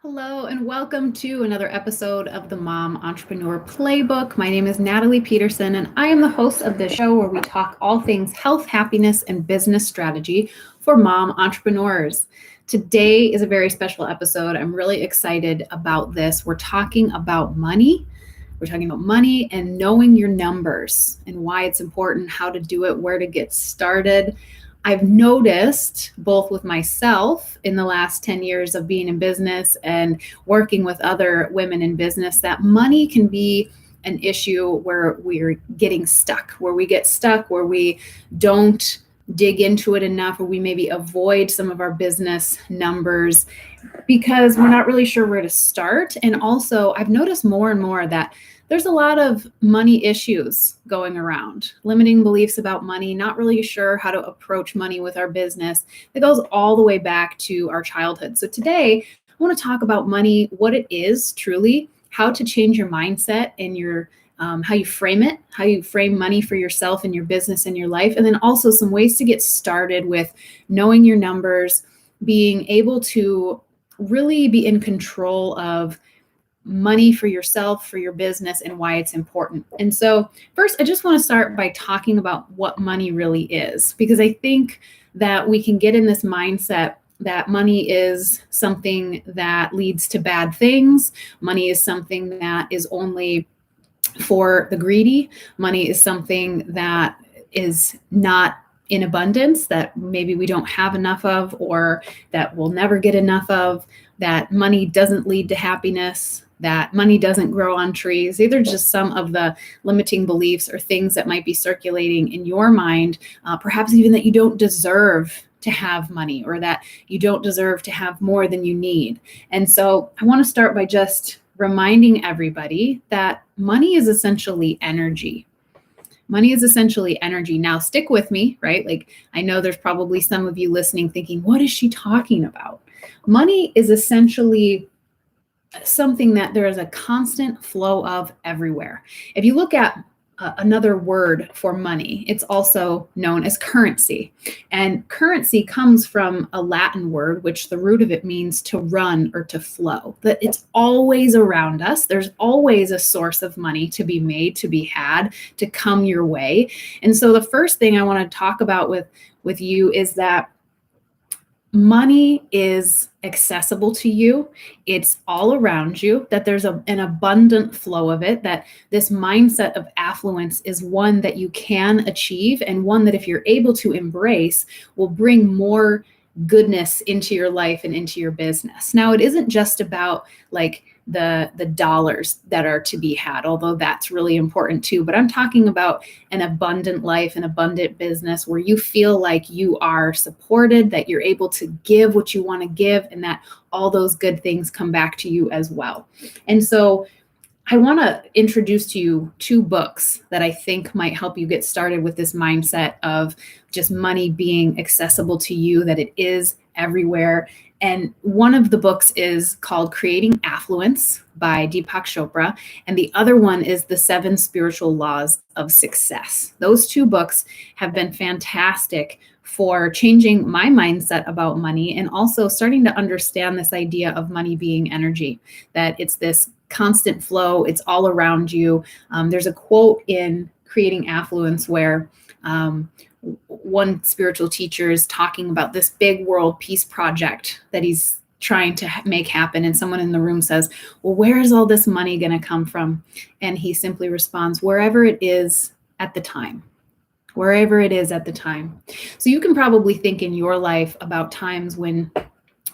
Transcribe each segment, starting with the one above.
Hello, and welcome to another episode of the Mom Entrepreneur Playbook. My name is Natalie Peterson, and I am the host of this show where we talk all things health, happiness, and business strategy for mom entrepreneurs. Today is a very special episode. I'm really excited about this. We're talking about money. We're talking about money and knowing your numbers and why it's important, how to do it, where to get started. I've noticed both with myself in the last 10 years of being in business and working with other women in business that money can be an issue where we're getting stuck, where we get stuck, where we don't dig into it enough, or we maybe avoid some of our business numbers because we're not really sure where to start. And also, I've noticed more and more that there's a lot of money issues going around, limiting beliefs about money, not really sure how to approach money with our business. It goes all the way back to our childhood. So today, I want to talk about money, what it is truly, how to change your mindset and your how you frame it, how you frame money for yourself and your business and your life, and then also some ways to get started with knowing your numbers, being able to really be in control of money for yourself, for your business, and why it's important. And so, first, I just want to start by talking about what money really is, because I think that we can get in this mindset that money is something that leads to bad things. Money is something that is only for the greedy. Money is something that is not in abundance, that maybe we don't have enough of, or that we'll never get enough of, that money doesn't lead to happiness, that money doesn't grow on trees. These are just some of the limiting beliefs or things that might be circulating in your mind, perhaps even that you don't deserve to have money, or that you don't deserve to have more than you need. And so I want to start by just reminding everybody that money is essentially energy. Money is essentially energy. Now, stick with me, right? Like, I know there's probably some of you listening thinking, what is she talking about? Money is essentially something that there is a constant flow of everywhere. If you look at another word for money, it's also known as currency. And currency comes from a Latin word, which the root of it means to run or to flow. That it's always around us. There's always a source of money to be made, to be had, to come your way. And so the first thing I want to talk about with you is that money is accessible to you. It's all around you, that there's an abundant flow of it, that this mindset of affluence is one that you can achieve, and one that if you're able to embrace will bring more goodness into your life and into your business. Now, it isn't just about like the dollars that are to be had, although that's really important too. But I'm talking about an abundant life, an abundant business where you feel like you are supported, that you're able to give what you want to give, and that all those good things come back to you as well. And so I want to introduce to you two books that I think might help you get started with this mindset of just money being accessible to you, that it is everywhere. And one of the books is called Creating Affluence by Deepak Chopra. And the other one is The 7 Spiritual Laws of Success. Those two books have been fantastic for changing my mindset about money, and also starting to understand this idea of money being energy, that it's this constant flow. It's all around you. There's a quote in Creating Affluence where one spiritual teacher is talking about this big world peace project that he's trying to make happen. And someone in the room says, well, where is all this money going to come from? And he simply responds, wherever it is at the time. Wherever it is at the time. So you can probably think in your life about times when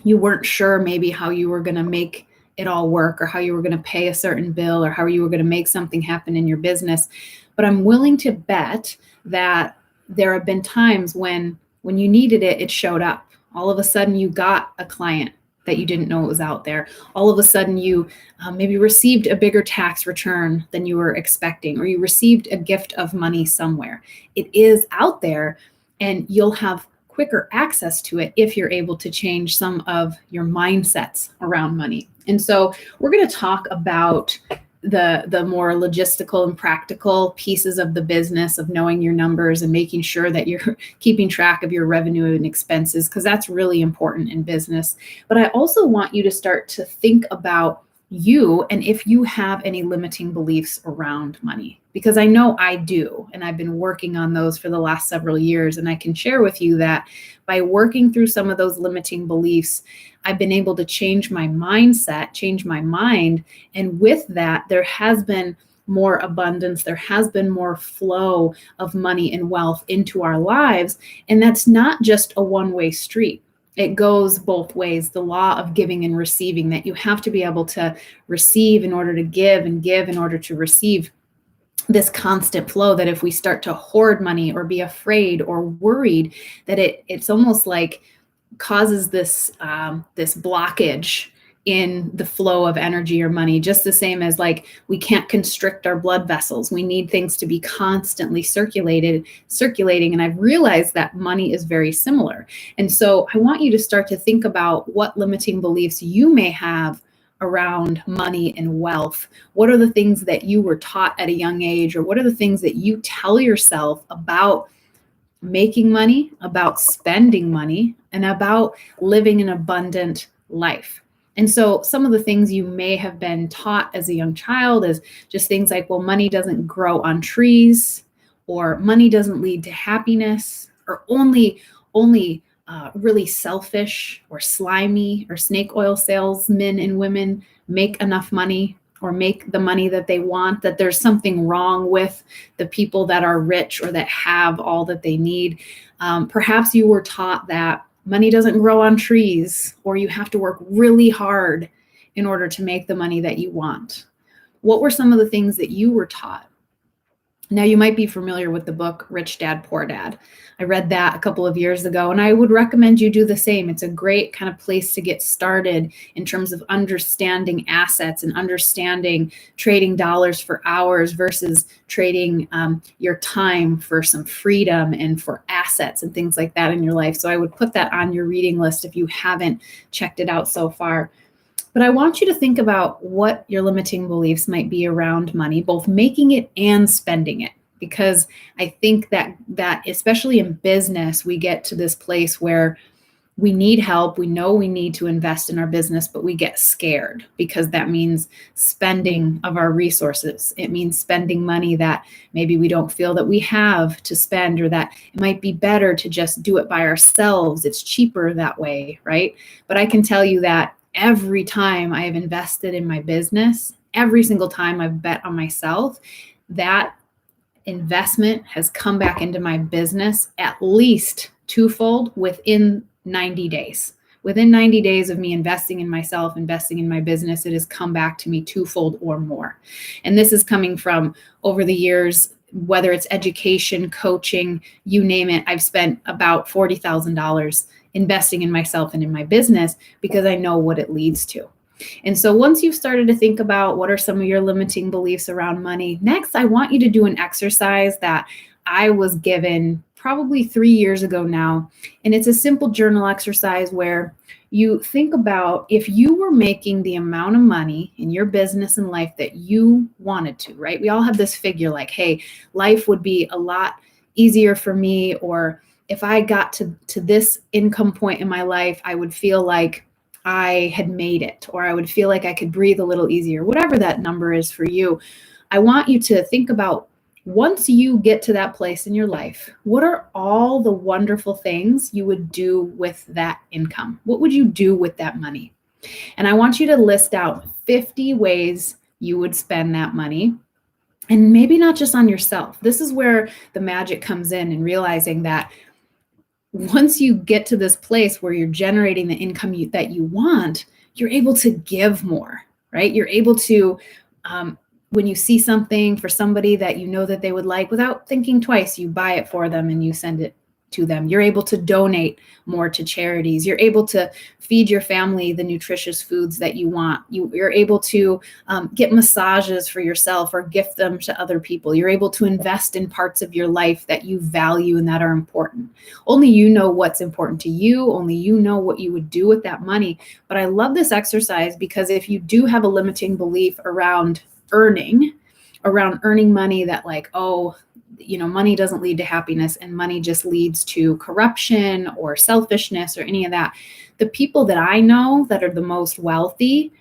you weren't sure maybe how you were going to make it all work, or how you were going to pay a certain bill, or how you were going to make something happen in your business. But I'm willing to bet that there have been times when you needed it, it showed up. All of a sudden you got a client that you didn't know it was out there. All of a sudden you maybe received a bigger tax return than you were expecting, or you received a gift of money somewhere. It is out there, and you'll have quicker access to it if you're able to change some of your mindsets around money. And so we're going to talk about the more logistical and practical pieces of the business, of knowing your numbers and making sure that you're keeping track of your revenue and expenses, because that's really important in business. But I also want you to start to think about you and if you have any limiting beliefs around money, because I know I do, and I've been working on those for the last several years. And I can share with you that by working through some of those limiting beliefs, I've been able to change my mindset, change my mind. And with that, there has been more abundance. There has been more flow of money and wealth into our lives. And that's not just a one-way street. It goes both ways. The law of giving and receiving, that you have to be able to receive in order to give, and give in order to receive. This constant flow, that if we start to hoard money or be afraid or worried, that it's almost like causes this this blockage in the flow of energy or money. Just the same as like we can't constrict our blood vessels. We need things to be constantly circulating. And I've realized that money is very similar. And so I want you to start to think about what limiting beliefs you may have around money and wealth. What are the things that you were taught at a young age, or what are the things that you tell yourself about making money, about spending money, and about living an abundant life? And so some of the things you may have been taught as a young child is just things like, well, money doesn't grow on trees, or money doesn't lead to happiness, or only really selfish or slimy or snake oil salesmen and women make enough money, or make the money that they want, that there's something wrong with the people that are rich or that have all that they need. Perhaps you were taught that money doesn't grow on trees, or you have to work really hard in order to make the money that you want. What were some of the things that you were taught? Now, you might be familiar with the book Rich Dad, Poor Dad. I read that a couple of years ago, and I would recommend you do the same. It's a great kind of place to get started in terms of understanding assets and understanding trading dollars for hours versus trading your time for some freedom and for assets and things like that in your life. So I would put that on your reading list if you haven't checked it out so far. But I want you to think about what your limiting beliefs might be around money, both making it and spending it. Because I think that especially in business, we get to this place where we need help. We know we need to invest in our business, but we get scared because that means spending of our resources. It means spending money that maybe we don't feel that we have to spend, or that it might be better to just do it by ourselves. It's cheaper that way, right? But I can tell you that every time I have invested in my business, every single time I've bet on myself, that investment has come back into my business at least twofold within 90 days. Within 90 days of me investing in myself, investing in my business, it has come back to me twofold or more. And this is coming from over the years, whether it's education, coaching, you name it. I've spent about $40,000 investing in myself and in my business because I know what it leads to. And so once you've started to think about what are some of your limiting beliefs around money, next I want you to do an exercise that I was given probably 3 years ago now. And it's a simple journal exercise where you think about if you were making the amount of money in your business and life that you wanted to, right? We all have this figure like, hey, life would be a lot easier for me, or if I got to this income point in my life, I would feel like I had made it, or I would feel like I could breathe a little easier, whatever that number is for you. I want you to think about, once you get to that place in your life, what are all the wonderful things you would do with that income? What would you do with that money? And I want you to list out 50 ways you would spend that money. And maybe not just on yourself. This is where the magic comes in realizing that once you get to this place where you're generating the income that you want, you're able to give more, right? You're able to, when you see something for somebody that you know that they would like, without thinking twice, you buy it for them and you send it to them. You're able to donate more to charities. You're able to feed your family the nutritious foods that you want. You're able to get massages for yourself or gift them to other people. You're able to invest in parts of your life that you value and that are important. Only you know what's important to you. Only you know what you would do with that money. But I love this exercise because if you do have a limiting belief around earning money that like, oh, money doesn't lead to happiness and money just leads to corruption or selfishness or any of that. The people that I know that are the most wealthy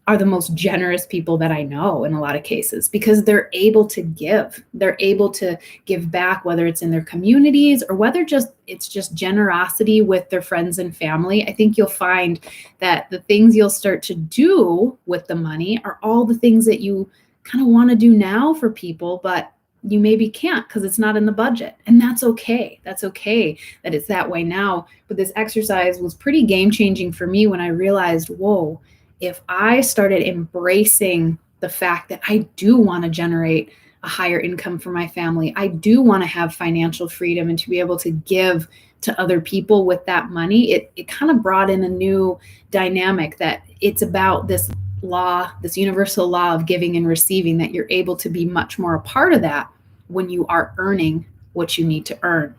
are the most generous people that I know in a lot of cases, because they're able to give. They're able to give back, whether it's in their communities or whether it's just generosity with their friends and family. I think you'll find that the things you'll start to do with the money are all the things that you kind of want to do now for people, but you maybe can't because it's not in the budget. And that's okay. That's okay that it's that way now. But this exercise was pretty game changing for me when I realized, whoa, if I started embracing the fact that I do want to generate a higher income for my family, I do want to have financial freedom and to be able to give to other people with that money, it kind of brought in a new dynamic that it's about this law, this universal law of giving and receiving, that you're able to be much more a part of that when you are earning what you need to earn.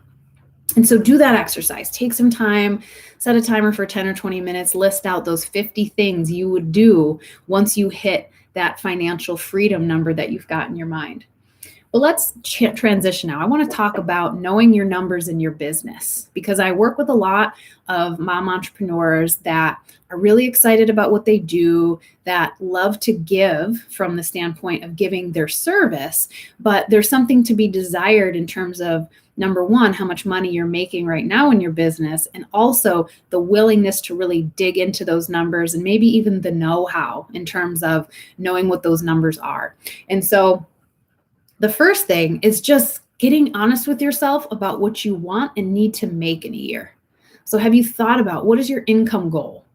And so do that exercise. Take some time, set a timer for 10 or 20 minutes, list out those 50 things you would do once you hit that financial freedom number that you've got in your mind. But let's transition now. I want to talk about knowing your numbers in your business, because I work with a lot of mom entrepreneurs that are really excited about what they do, that love to give from the standpoint of giving their service, but there's something to be desired in terms of, number one, how much money you're making right now in your business, and also the willingness to really dig into those numbers and maybe even the know-how in terms of knowing what those numbers are. And so the first thing is just getting honest with yourself about what you want and need to make in a year. So have you thought about what is your income goal?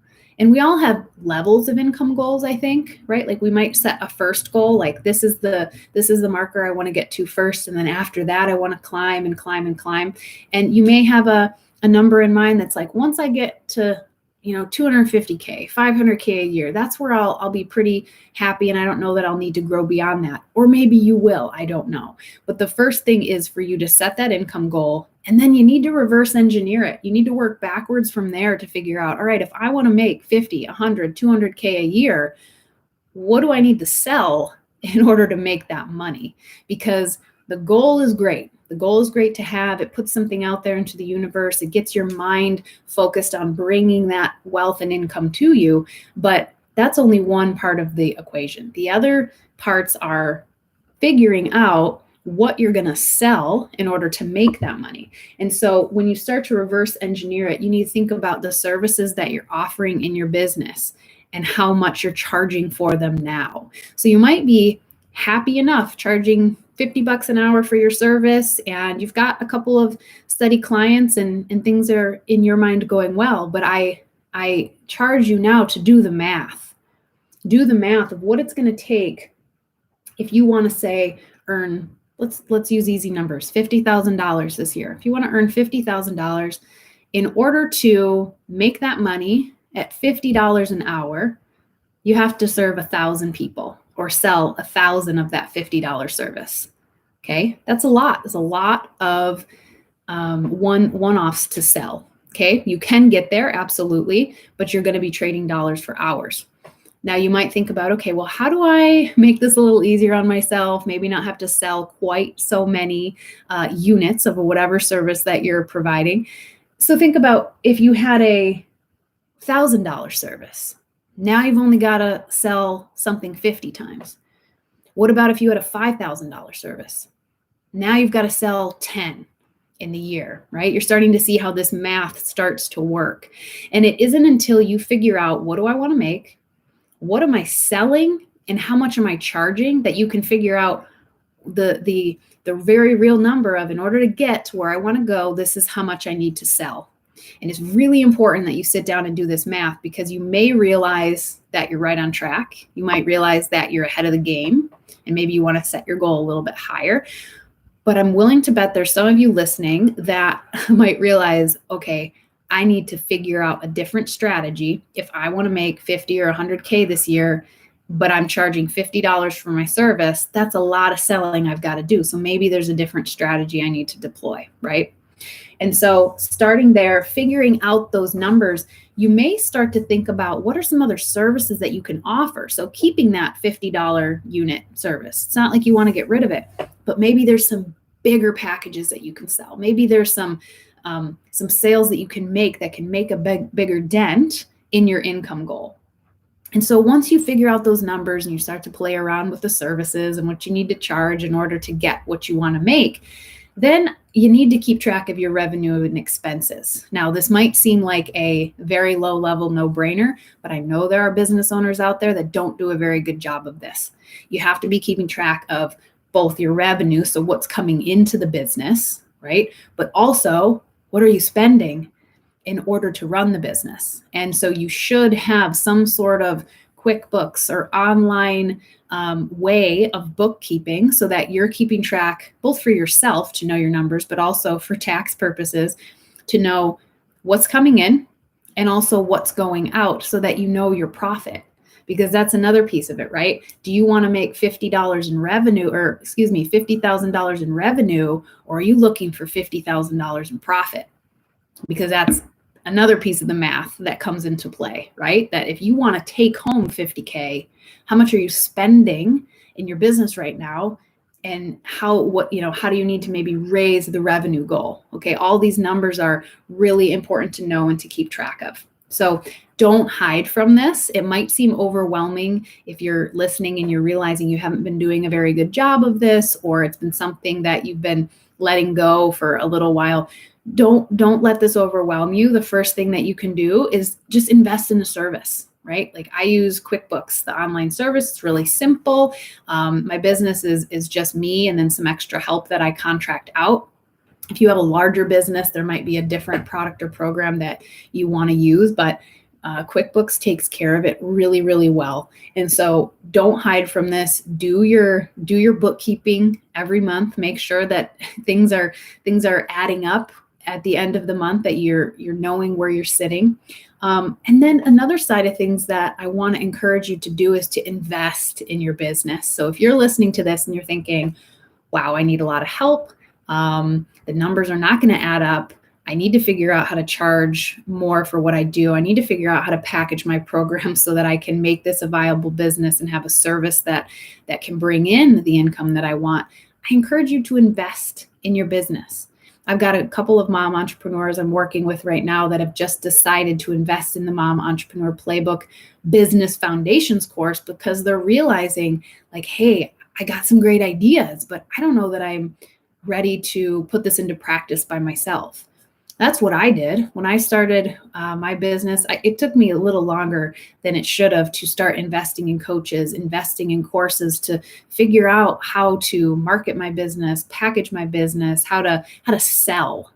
And we all have levels of income goals, I think, right? Like we might set a first goal, like this is the marker I want to get to first. And then after that, I want to climb and climb and climb. And you may have a number in mind that's like, once I get to 250K, 500K a year, that's where I'll be pretty happy. And I don't know that I'll need to grow beyond that. Or maybe you will, I don't know. But the first thing is for you to set that income goal, and then you need to reverse engineer it. You need to work backwards from there to figure out, all right, if I want to make 50, 100, 200K a year, what do I need to sell in order to make that money? Because the goal is great. The goal is great to have. It puts something out there into the universe. It gets your mind focused on bringing that wealth and income to you. But that's only one part of the equation. The other parts are figuring out what you're going to sell in order to make that money. And so when you start to reverse engineer it, you need to think about the services that you're offering in your business and how much you're charging for them now. So you might be happy enough charging $50 an hour for your service, and you've got a couple of steady clients and things are in your mind going well, but I charge you now to do the math. Do the math of what it's going to take if you want to say earn, let's use easy numbers, $50,000 this year. If you want to earn $50,000, in order to make that money at $50 an hour, you have to serve 1,000 people or sell 1,000 of that $50 service. Okay, that's a lot. There's a lot of one-offs to sell. Okay, you can get there, absolutely, but you're going to be trading dollars for hours. Now you might think about, okay, well, how do I make this a little easier on myself? Maybe not have to sell quite so many units of whatever service that you're providing. So think about if you had a $1,000 service. Now you've only got to sell something 50 times. What about if you had a $5,000 service? Now you've got to sell 10 in the year, right? You're starting to see how this math starts to work. And it isn't until you figure out, what do I want to make? What am I selling? And how much am I charging, that you can figure out the very real number of, in order to get to where I want to go, this is how much I need to sell. And it's really important that you sit down and do this math, because you may realize that you're right on track. You might realize that you're ahead of the game, and maybe you want to set your goal a little bit higher. But I'm willing to bet there's some of you listening that might realize, okay, I need to figure out a different strategy. If I want to make 50 or 100K this year, but I'm charging $50 for my service, that's a lot of selling I've got to do. So maybe there's a different strategy I need to deploy, right? And so starting there, figuring out those numbers, you may start to think about what are some other services that you can offer. So keeping that $50 unit service, it's not like you want to get rid of it, but maybe there's some bigger packages that you can sell. Maybe there's some sales that you can make that can make a bigger dent in your income goal. And so once you figure out those numbers and you start to play around with the services and what you need to charge in order to get what you want to make, then you need to keep track of your revenue and expenses. Now, this might seem like a very low level no-brainer, but I know there are business owners out there that don't do a very good job of this. You have to be keeping track of both your revenue, so what's coming into the business, right? But also, what are you spending in order to run the business? And so you should have some sort of QuickBooks or online way of bookkeeping so that you're keeping track both for yourself to know your numbers, but also for tax purposes to know what's coming in and also what's going out so that you know your profit. Because that's another piece of it, right? Do you want to make $50 in revenue, or $50,000 in revenue, or are you looking for $50,000 in profit? Because that's another piece of the math that comes into play, right? That if you want to take home 50K, how much are you spending in your business right now? And how do you need to maybe raise the revenue goal? Okay, all these numbers are really important to know and to keep track of. So don't hide from this. It might seem overwhelming if you're listening and you're realizing you haven't been doing a very good job of this, or it's been something that you've been letting go for a little while. Don't let this overwhelm you. The first thing that you can do is just invest in the service, right? Like I use QuickBooks, the online service. It's really simple. My business is just me and then some extra help that I contract out. If you have a larger business, there might be a different product or program that you want to use, but QuickBooks takes care of it really, really well. And so don't hide from this. Do your bookkeeping every month. Make sure that things are adding up at the end of the month, that you're knowing where you're sitting. And then another side of things that I want to encourage you to do is to invest in your business. So if you're listening to this and you're thinking, wow, I need a lot of help. The numbers are not going to add up. I need to figure out how to charge more for what I do. I need to figure out how to package my program so that I can make this a viable business and have a service that can bring in the income that I want. I encourage you to invest in your business. I've got a couple of mom entrepreneurs I'm working with right now that have just decided to invest in the Mom Entrepreneur Playbook Business Foundations course because they're realizing like, hey, I got some great ideas, but I don't know that I'm ready to put this into practice by myself. That's what I did when I started my business. It took me a little longer than it should have to start investing in coaches, investing in courses to figure out how to market my business, package my business, how to sell.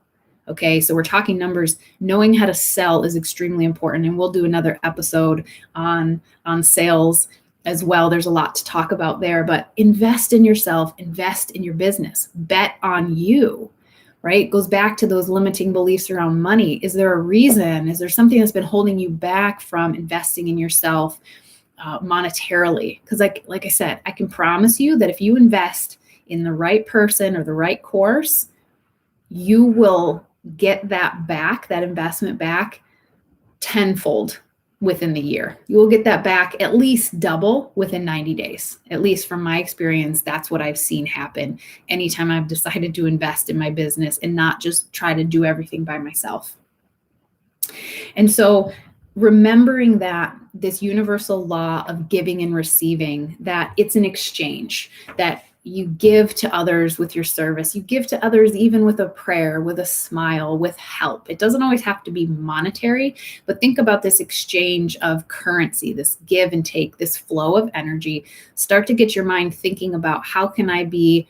Okay, so we're talking numbers. Knowing how to sell is extremely important, and we'll do another episode on sales as well. There's a lot to talk about there, but invest in yourself, invest in your business, bet on you. Right? It goes back to those limiting beliefs around money. Is there a reason? Is there something that's been holding you back from investing in yourself monetarily? Because like I said, I can promise you that if you invest in the right person or the right course, you will get that back, that investment back tenfold within the year. You will get that back at least double within 90 days. At least from my experience, that's what I've seen happen anytime I've decided to invest in my business and not just try to do everything by myself. And so remembering that this universal law of giving and receiving, that it's an exchange, that you give to others with your service. You give to others even with a prayer, with a smile, with help. It doesn't always have to be monetary, but think about this exchange of currency, this give and take, this flow of energy. Start to get your mind thinking about how can I be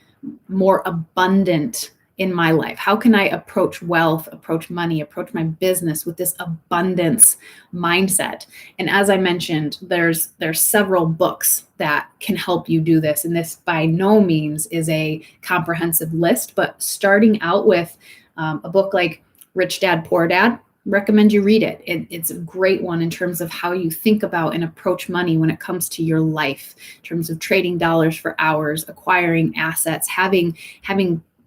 more abundant in my life? How can I approach wealth, approach money, approach my business with this abundance mindset? And as I mentioned, there's several books that can help you do this. And this by no means is a comprehensive list, but starting out with a book like Rich Dad, Poor Dad, recommend you read it. It's a great one in terms of how you think about and approach money when it comes to your life, in terms of trading dollars for hours, acquiring assets, having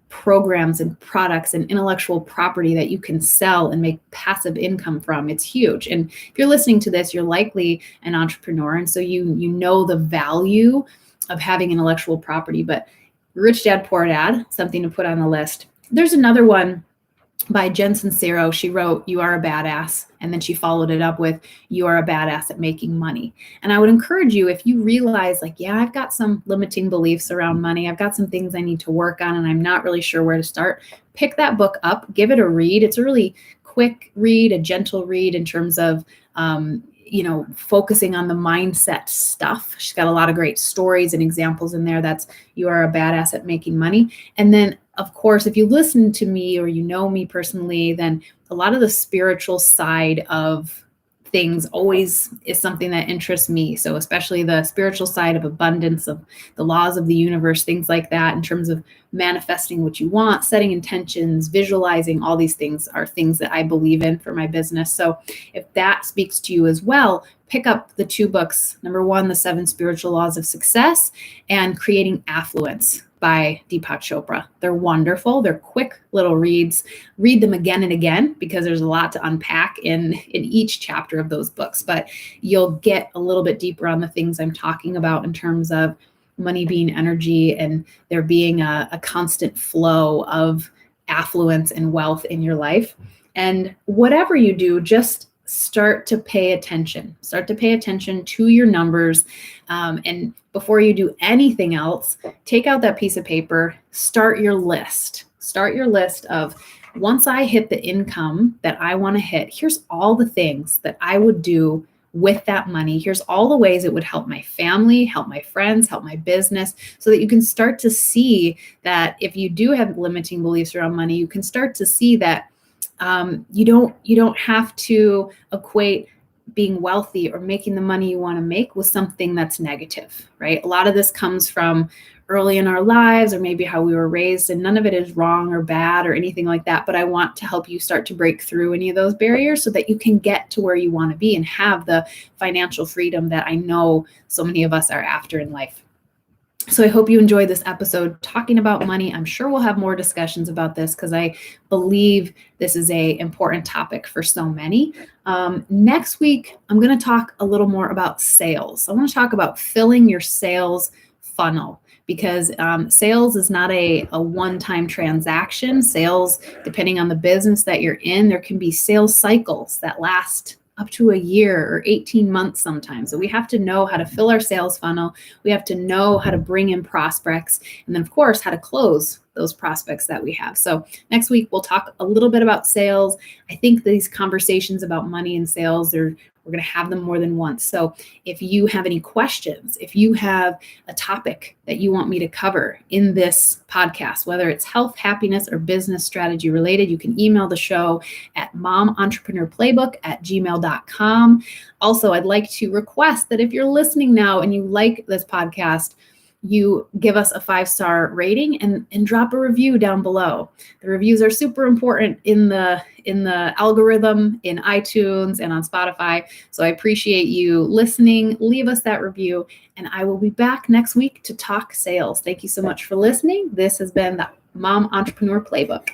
programs and products and intellectual property that you can sell and make passive income from. It's huge. And if you're listening to this, you're likely an entrepreneur. And so you know the value of having intellectual property. But Rich Dad, Poor Dad, something to put on the list. There's another one by Jen Sincero. She wrote, "You Are a Badass." And then she followed it up with, "You are a badass at making money." And I would encourage you, if you realize like, yeah, I've got some limiting beliefs around money, I've got some things I need to work on, and I'm not really sure where to start, pick that book up, give it a read. It's a really quick read, a gentle read in terms of, focusing on the mindset stuff. She's got a lot of great stories and examples in there. That's You Are a Badass at Making Money. And then, of course, if you listen to me or you know me personally, then a lot of the spiritual side of things always is something that interests me. So especially the spiritual side of abundance, of the laws of the universe, things like that, in terms of manifesting what you want, setting intentions, visualizing, all these things are things that I believe in for my business. So if that speaks to you as well, pick up the two books. Number one, The 7 Spiritual Laws of Success, and Creating Affluence by Deepak Chopra. They're wonderful. They're quick little reads. Read them again and again because there's a lot to unpack in each chapter of those books. But you'll get a little bit deeper on the things I'm talking about in terms of money being energy and there being a constant flow of affluence and wealth in your life. And whatever you do, just start to pay attention. Start to pay attention to your numbers. And before you do anything else, take out that piece of paper, start your list. Start your list of, once I hit the income that I want to hit, here's all the things that I would do with that money. Here's all the ways it would help my family, help my friends, help my business, so that you can start to see that if you do have limiting beliefs around money, you can start to see that you don't have to equate being wealthy or making the money you want to make with something that's negative, right? A lot of this comes from early in our lives or maybe how we were raised, and none of it is wrong or bad or anything like that. But I want to help you start to break through any of those barriers so that you can get to where you want to be and have the financial freedom that I know so many of us are after in life. So I hope you enjoyed this episode talking about money. I'm sure we'll have more discussions about this because I believe this is an important topic for so many. Next week, I'm going to talk a little more about sales. I want to talk about filling your sales funnel, because sales is not a one-time transaction. Sales, depending on the business that you're in, there can be sales cycles that last up to a year or 18 months sometimes. So we have to know how to fill our sales funnel. We have to know how to bring in prospects, and then of course, how to close those prospects that we have. So next week, we'll talk a little bit about sales. I think these conversations about money and sales, we're going to have them more than once. So if you have any questions, if you have a topic that you want me to cover in this podcast, whether it's health, happiness, or business strategy related, you can email the show at momentrepreneurplaybook@gmail.com. Also, I'd like to request that if you're listening now and you like this podcast, you give us a 5-star rating and drop a review down below. The reviews are super important in the algorithm in iTunes and on Spotify. So I appreciate you listening. Leave us that review, and I will be back next week to talk sales. Thank you so much for listening. This has been the Mom Entrepreneur Playbook.